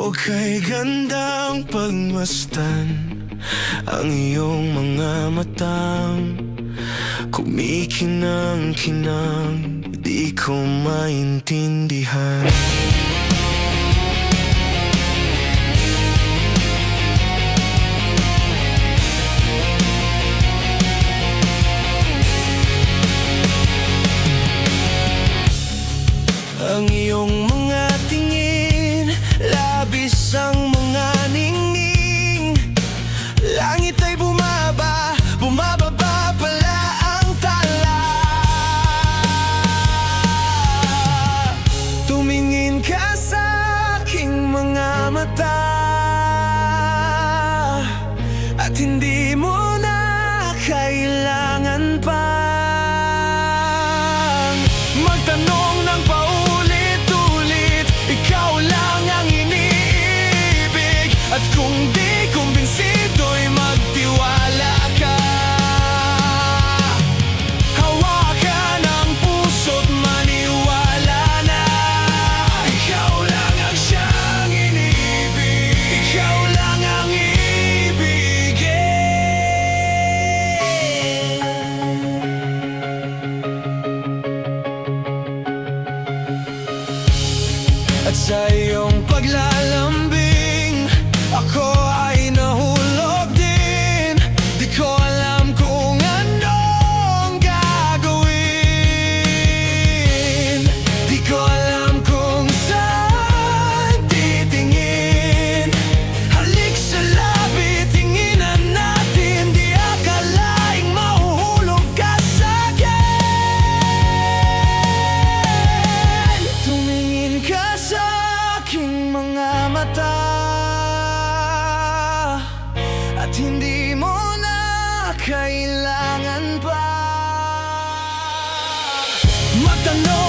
Okay, gandang pagmasdan ang iyong mga matang kumikinang-kinang, di ko maintindihan. Ang iyong mga tingin, labis ang mga ningning. Langit ay bumaba, bumababa pala ang tala. Tumingin ka sa aking mga mata, at hindi mo na kailangan pa magtanong ng paulit-ulit. Ikaw lang ang iniibig, at kung di kumbinsido'y magtiwala ka. Hawakan ang puso't maniwala na ikaw lang ang siyang iniibig. Ikaw lang ang ibigin. At sa iyong paglalambing, ako ay nahulog din. Di ko alam kung anong gagawin. Di ko alam kung saan titingin. Halik sa labi, tinginan natin. Di akalaing mahuhulog ka sa'kin. Tumingin ka sa aking mga mata, at hindi mo na kailangan pa magtanong